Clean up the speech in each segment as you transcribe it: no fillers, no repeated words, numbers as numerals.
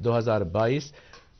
2022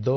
2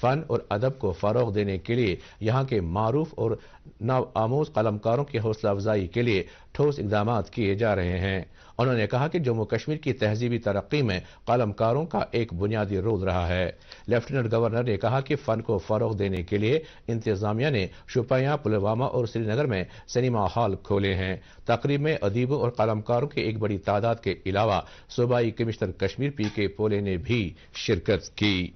فن اور ادب کو فروغ دینے کے لیے یہاں کے معروف اور نوآموز قلمکاروں کی حوصلہ افزائی کے لیے ٹھوس اقدامات کیے جا رہے ہیں۔ انہوں نے کہا کہ جموں کشمیر کی تہذیبی ترقی میں قلمکاروں کا ایک بنیادی رول رہا ہے۔ لیفٹیننٹ گورنر نے کہا کہ فن کو فروغ دینے کے لیے انتظامیہ نے شوپیاں، پلوامہ اور سری نگر میں سنیما ہال کھولے ہیں۔ تقریب میں ادیبوں اور قلمکاروں کی ایک بڑی تعداد کے علاوہ صوبائی کمشنر کشمیر پی کے پولے نے بھی شرکت کی۔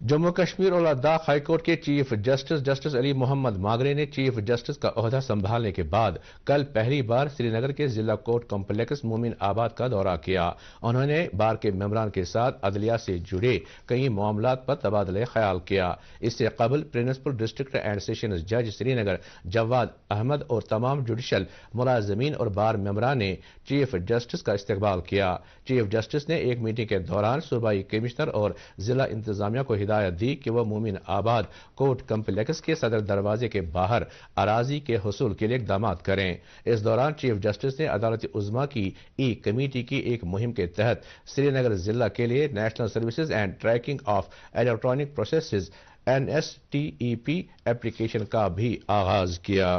جموں کشمیر اور لداخ ہائی کورٹ کے چیف جسٹس علی محمد ماگرے نے چیف جسٹس کا عہدہ سنبھالنے کے بعد کل پہلی بار سری نگر کے ضلع کورٹ کمپلیکس مومن آباد کا دورہ کیا۔ انہوں نے بار کے ممبران کے ساتھ عدلیہ سے جڑے کئی معاملات پر تبادلہ خیال کیا۔ اس سے قبل پرنسپل ڈسٹرکٹ اینڈ سیشنز جج سری نگر جواد احمد اور تمام جوڈیشل ملازمین اور بار ممبران نے چیف جسٹس کا استقبال کیا۔ چیف جسٹس نے ایک میٹنگ کے دوران صوبائی کمشنر اور ضلع انتظامیہ کو ہدایت دی کہ وہ مومن آباد کورٹ کمپلیکس کے صدر دروازے کے باہر اراضی کے حصول کے لیے اقدامات کریں۔ اس دوران چیف جسٹس نے عدالت عظمیٰ کی ای کمیٹی کی ایک مہم کے تحت سری نگر ضلع کے لیے national services and tracking of electronic processes NSTEP application کا بھی آغاز کیا۔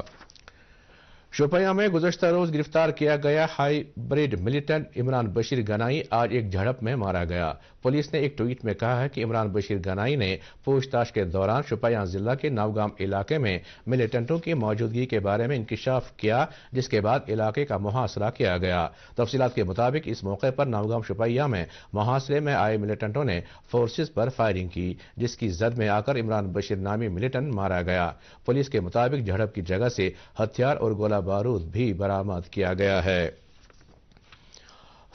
شوپیاں میں گزشتہ روز گرفتار کیا گیا hybrid militant Imran Bashir Ganai آج ایک جھڑپ میں مارا گیا۔ پولیس نے ایک ٹویٹ میں کہا ہے کہ عمران بشیر گنائی نے پوچھ تاچھ کے دوران شوپیاں ضلع کے نوگام علاقے میں ملیٹنٹوں کی موجودگی کے بارے میں انکشاف کیا، جس کے بعد علاقے کا محاصرہ کیا گیا۔ تفصیلات کے مطابق اس موقع پر نوگام شوپیاں میں محاصرے میں آئے ملیٹنٹوں نے فورسز پر فائرنگ کی، جس کی زد میں آ کر عمران بشیر نامی ملیٹنٹ مارا گیا۔ پولیس کے مطابق جھڑپ کی جگہ سے ہتھیار اور گولہ بارود بھی برآمد کیا گیا ہے۔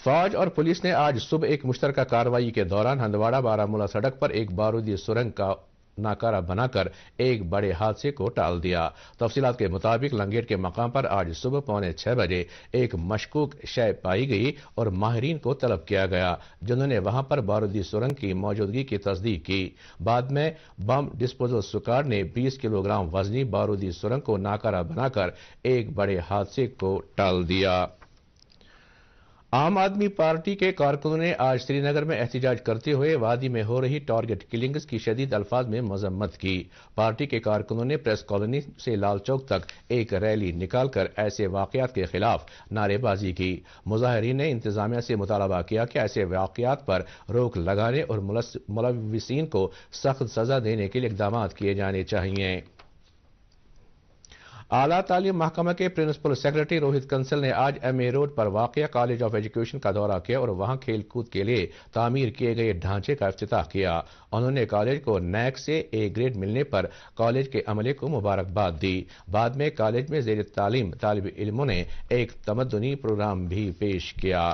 فوج اور پولیس نے آج صبح ایک مشترکہ کارروائی کے دوران ہندواڑہ بارہمولہ سڑک پر ایک بارودی سرنگ کا ناکارہ بنا کر ایک بڑے حادثے کو ٹال دیا۔ تفصیلات کے مطابق لنگیٹ کے مقام پر آج صبح 5:45 بجے ایک مشکوک شے پائی گئی اور ماہرین کو طلب کیا گیا، جنہوں نے وہاں پر بارودی سرنگ کی موجودگی کی تصدیق کی۔ بعد میں بم ڈسپوزل سکواڈ نے 20 کلو گرام وزنی بارودی سرنگ کو ناکارہ بنا کر ایک بڑے حادثے کو ٹال دیا۔ عام آدمی پارٹی کے کارکنوں نے آج سری نگر میں احتجاج کرتے ہوئے وادی میں ہو رہی ٹارگٹ کلنگز کی شدید الفاظ میں مذمت کی۔ پارٹی کے کارکنوں نے پریس کالونی سے لال چوک تک ایک ریلی نکال کر ایسے واقعات کے خلاف نعرے بازی کی۔ مظاہرین نے انتظامیہ سے مطالبہ کیا کہ ایسے واقعات پر روک لگانے اور ملوثین کو سخت سزا دینے کے لیے اقدامات کیے جانے چاہیے۔ اعلیٰ تعلیم محکمہ کے پرنسپل سیکرٹری روہت کنسل نے آج MA روڈ پر واقع کالج آف ایجوکیشن کا دورہ کیا اور وہاں کھیل کود کے لیے تعمیر کیے گئے ڈھانچے کا افتتاح کیا۔ انہوں نے کالج کو نیک سے A گریڈ ملنے پر کالج کے عملے کو مبارکباد دی۔ بعد میں کالج میں زیر تعلیم طالب علموں نے ایک تمدنی پروگرام بھی پیش کیا۔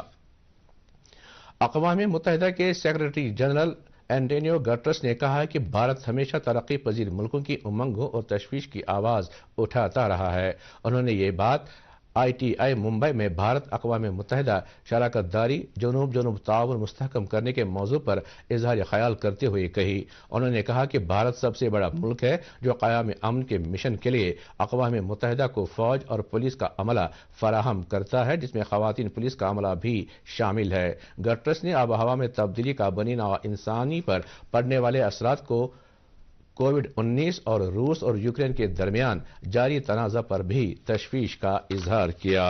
اقوام متحدہ کے سیکرٹری جنرل اینٹونیو گٹرس نے کہا ہے کہ بھارت ہمیشہ ترقی پذیر ملکوں کی امنگوں اور تشویش کی آواز اٹھاتا رہا ہے۔ انہوں نے یہ بات ITI ممبئی میں بھارت اقوام متحدہ شراکت داری جنوب جنوب تعاون مستحکم کرنے کے موضوع پر اظہار خیال کرتے ہوئے کہی۔ انہوں نے کہا کہ بھارت سب سے بڑا ملک ہے جو قیام امن کے مشن کے لیے اقوام متحدہ کو فوج اور پولیس کا عملہ فراہم کرتا ہے، جس میں خواتین پولیس کا عملہ بھی شامل ہے۔ گٹرس نے آب و ہوا میں تبدیلی کا بنی نوع انسانی پر پڑنے والے اثرات کو کووڈ-19 اور روس اور یوکرین کے درمیان جاری تنازع پر بھی تشویش کا اظہار کیا۔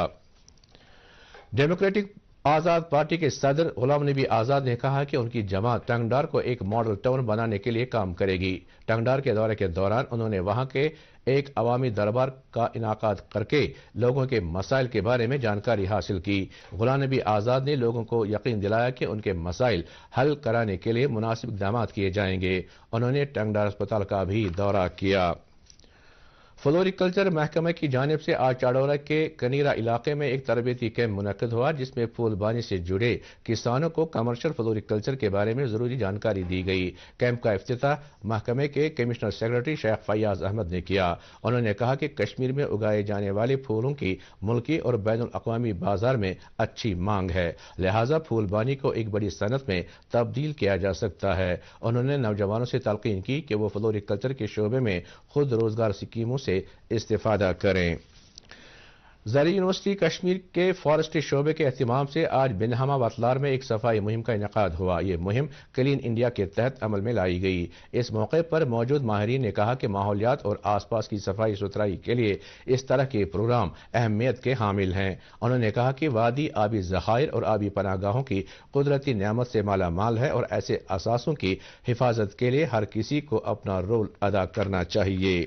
ڈیموکریٹک آزاد پارٹی کے صدر غلام نبی آزاد نے کہا کہ ان کی جماعت ٹنگڈار کو ایک ماڈل ٹاؤن بنانے کے لیے کام کرے گی۔ ٹنگڈار کے دورے کے دوران انہوں نے وہاں کے ایک عوامی دربار کا انعقاد کر کے لوگوں کے مسائل کے بارے میں جانکاری حاصل کی۔ غلام نبی آزاد نے لوگوں کو یقین دلایا کہ ان کے مسائل حل کرانے کے لیے مناسب اقدامات کیے جائیں گے۔ انہوں نے ٹنگڈار اسپتال کا بھی دورہ کیا۔ فلوریکلچر محکمہ کی جانب سے آج چاڈورہ کے کنیرا علاقے میں ایک تربیتی کیمپ منعقد ہوا، جس میں پھول بانی سے جڑے کسانوں کو کمرشل فلوریکلچر کے بارے میں ضروری جانکاری دی گئی۔ کیمپ کا افتتاح محکمے کے کمشنر سیکرٹری شیخ فیاض احمد نے کیا۔ انہوں نے کہا کہ کشمیر میں اگائے جانے والے پھولوں کی ملکی اور بین الاقوامی بازار میں اچھی مانگ ہے، لہٰذا پھول بانی کو ایک بڑی صنعت میں تبدیل کیا جا سکتا ہے۔ انہوں نے نوجوانوں سے تلقین کی کہ وہ فلوریکلچر کے شعبے میں خود روزگار اسکیموں سے استفادہ کریں۔ زرعی یونیورسٹی کشمیر کے فارسٹری شعبے کے اہتمام سے آج بنہامہ واتلار میں ایک صفائی مہم کا انعقاد ہوا۔ یہ مہم کلین انڈیا کے تحت عمل میں لائی گئی۔ اس موقع پر موجود ماہرین نے کہا کہ ماحولیات اور آس پاس کی صفائی ستھرائی کے لیے اس طرح کے پروگرام اہمیت کے حامل ہیں۔ انہوں نے کہا کہ وادی آبی ذخائر اور آبی پناہ گاہوں کی قدرتی نعمت سے مالا مال ہے اور ایسے اثاثوں کی حفاظت کے لیے ہر کسی کو اپنا رول ادا کرنا چاہیے۔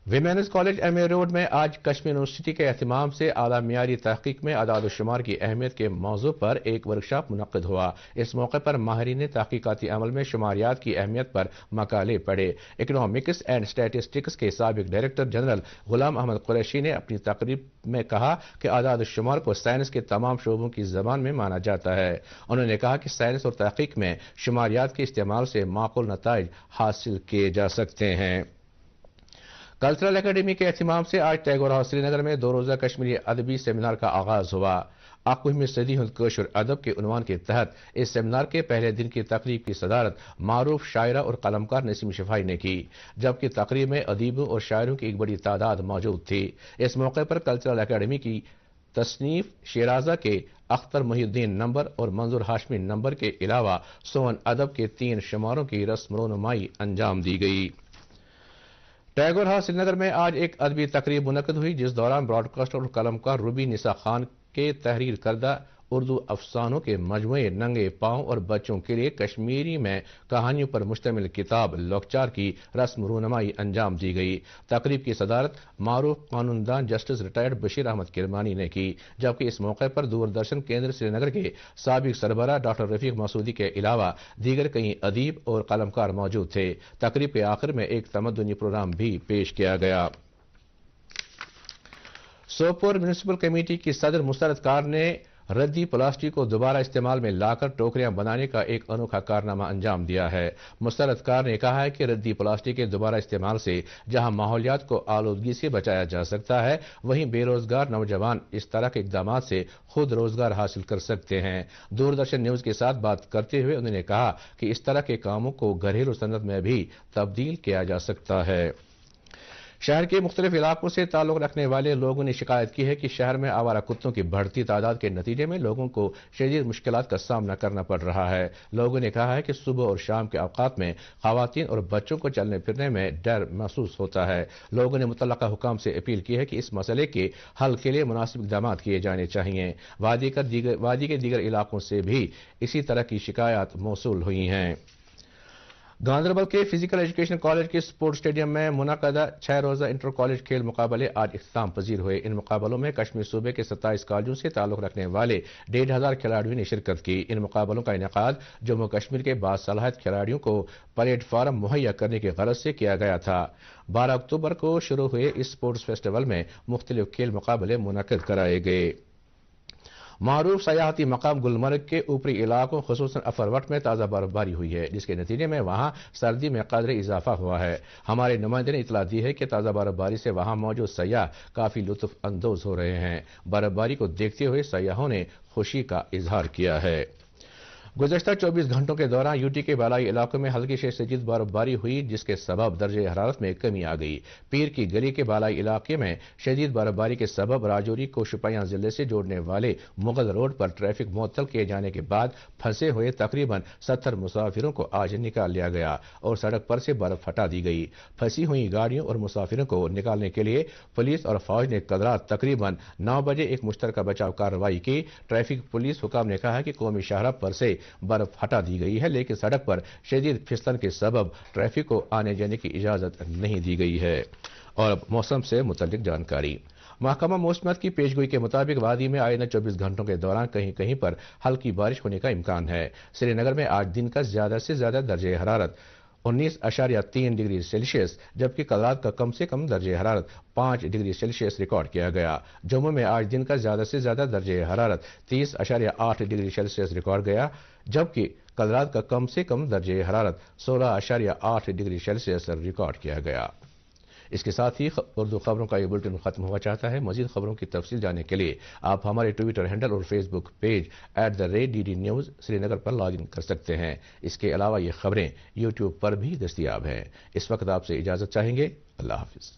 ویمنز کالج ایم اے روڈ میں آج کشمیر یونیورسٹی کے اہتمام سے اعلیٰ معیاری تحقیق میں اعداد و شمار کی اہمیت کے موضوع پر ایک ورکشاپ منعقد ہوا۔ اس موقع پر ماہرین نے تحقیقاتی عمل میں شماریات کی اہمیت پر مقالے پڑھے۔ اکنامکس اینڈ اسٹیٹسٹکس کے سابق ڈائریکٹر جنرل غلام احمد قریشی نے اپنی تقریب میں کہا کہ اعداد و شمار کو سائنس کے تمام شعبوں کی زبان میں مانا جاتا ہے۔ انہوں نے کہا کہ سائنس اور تحقیق میں شماریات کے استعمال سے معقول نتائج حاصل کیے جا سکتے ہیں۔ کلچرل اکیڈمی کے اہتمام سے آج ٹیگور ہاؤس سری نگر میں 2 روزہ کشمیری ادبی سیمینار کا آغاز ہوا۔ 21ویں صدی ہند کشر ادب کے عنوان کے تحت اس سیمینار کے پہلے دن کی تقریب کی صدارت معروف شاعرہ اور قلمکار نسیم شفائی نے کی، جبکہ تقریب میں ادیبوں اور شاعروں کی ایک بڑی تعداد موجود تھی۔ اس موقع پر کلچرل اکیڈمی کی تصنیف شیرازہ کے اختر محی الدین نمبر اور منظور ہاشمی نمبر کے علاوہ سون ادب کے 3 شماروں کی رسم رونمائی انجام دی گئی۔ ٹیگور ہاؤس سری نگر میں آج ایک ادبی تقریب منعقد ہوئی، جس دوران براڈ کاسٹر اور قلمکار روبی نسا خان کے تحریر کردہ اردو افسانوں کے مجموعے ننگے پاؤں اور بچوں کے لیے کشمیری میں کہانیوں پر مشتمل کتاب لوکچار کی رسم رونمائی انجام دی گئی۔ تقریب کی صدارت معروف قانون دان جسٹس ریٹائرڈ بشیر احمد کرمانی نے کی، جبکہ اس موقع پر دوردرشن کیندر سری نگر کے سابق سربراہ ڈاکٹر رفیق مسعودی کے علاوہ دیگر کئی ادیب اور قلمکار موجود تھے۔ تقریب کے آخر میں ایک تمدنی پروگرام بھی پیش کیا گیا۔ سوپور میونسپل کمیٹی کی صدر مسرت کار نے ردی پلاسٹک کو دوبارہ استعمال میں لا کر ٹوکریاں بنانے کا ایک انوکھا کارنامہ انجام دیا ہے۔ مسرت کار نے کہا ہے کہ ردی پلاسٹک کے دوبارہ استعمال سے جہاں ماحولیات کو آلودگی سے بچایا جا سکتا ہے، وہیں بے روزگار نوجوان اس طرح کے اقدامات سے خود روزگار حاصل کر سکتے ہیں۔ دوردرشن نیوز کے ساتھ بات کرتے ہوئے انہوں نے کہا کہ اس طرح کے کاموں کو گھریلو صنعت میں بھی تبدیل کیا جا سکتا ہے۔ شہر کے مختلف علاقوں سے تعلق رکھنے والے لوگوں نے شکایت کی ہے کہ شہر میں آوارہ کتوں کی بڑھتی تعداد کے نتیجے میں لوگوں کو شدید مشکلات کا سامنا کرنا پڑ رہا ہے۔ لوگوں نے کہا ہے کہ صبح اور شام کے اوقات میں خواتین اور بچوں کو چلنے پھرنے میں ڈر محسوس ہوتا ہے۔ لوگوں نے متعلقہ حکام سے اپیل کی ہے کہ اس مسئلے کے حل کے لیے مناسب اقدامات کیے جانے چاہیے۔ وادی کے دیگر علاقوں سے بھی اسی طرح کی شکایات موصول ہوئی ہیں۔ گاندربل کے فزیکل ایجوکیشن کالج کے سپورٹ اسٹیڈیم میں منعقدہ 6 روزہ انٹر کالج کھیل مقابلے آج اختتام پذیر ہوئے۔ ان مقابلوں میں کشمیر صوبے کے 27 کالجوں سے تعلق رکھنے والے 1500 کھلاڑیوں نے شرکت کی۔ ان مقابلوں کا انعقاد جموں کشمیر کے باصلاحیت کھلاڑیوں کو پلیٹ فارم مہیا کرنے کی غرض سے کیا گیا تھا۔ 12 اکتوبر کو شروع ہوئے اس سپورٹس فیسٹیول میں مختلف کھیل مقابلے منعقد کرائے گئے۔ معروف سیاحتی مقام گلمرگ کے اوپری علاقوں خصوصاً افروٹ میں تازہ برفباری ہوئی ہے، جس کے نتیجے میں وہاں سردی میں قدر اضافہ ہوا ہے۔ ہمارے نمائندے نے اطلاع دی ہے کہ تازہ برفباری سے وہاں موجود سیاح کافی لطف اندوز ہو رہے ہیں۔ برفباری کو دیکھتے ہوئے سیاحوں نے خوشی کا اظہار کیا ہے۔ گزشتہ 24 گھنٹوں کے دوران یوٹی کے بالائی علاقوں میں ہلکی سے شدید برفباری ہوئی، جس کے سبب درجہ حرارت میں کمی آ گئی۔ پیر کی گلی کے بالائی علاقے میں شدید برفباری کے سبب راجوری کو شوپیاں ضلع سے جوڑنے والے مغل روڈ پر ٹریفک معطل کیے جانے کے بعد پھنسے ہوئے تقریباً 70 مسافروں کو آج نکال لیا گیا اور سڑک پر سے برف ہٹا دی گئی۔ پھنسی ہوئی گاڑیوں اور مسافروں کو نکالنے کے لیے پولیس اور فوج نے کل رات تقریباً 9 بجے ایک مشترکہ بچاؤ کارروائی کی۔ ٹریفک پولیس حکام نے کہا کہ قومی شاہراہ پر سے برف ہٹا دی گئی ہے، لیکن سڑک پر شدید پھسلن کے سبب ٹریفک کو آنے جانے کی اجازت نہیں دی گئی ہے۔ اور اب موسم سے متعلق جانکاری۔ محکمہ موسمیات کی پیشگوئی کے مطابق وادی میں آئندہ 24 گھنٹوں کے دوران کہیں کہیں پر ہلکی بارش ہونے کا امکان ہے۔ سری نگر میں آج دن کا زیادہ سے زیادہ درجہ حرارت 19.3 ڈگری سیلسیس جبکہ کل رات کا کم سے کم درجہ حرارت 5 ڈگری سیلسیس ریکارڈ کیا گیا۔ جموں میں آج دن کا زیادہ سے زیادہ درجہ حرارت 30.8 ڈگری سیلسیس ریکارڈ گیا، جبکہ کل رات کا کم سے کم درجہ حرارت 16.8 ڈگری سیلسیس ریکارڈ کیا گیا۔ اس کے ساتھ ہی اردو خبروں کا یہ بلٹن ختم ہوا چاہتا ہے۔ مزید خبروں کی تفصیل جاننے کے لیے آپ ہمارے ٹویٹر ہینڈل اور Facebook page @DD News Srinagar پر لاگ ان کر سکتے ہیں۔ اس کے علاوہ یہ خبریں یوٹیوب پر بھی دستیاب ہیں۔ اس وقت آپ سے اجازت چاہیں گے۔ اللہ حافظ۔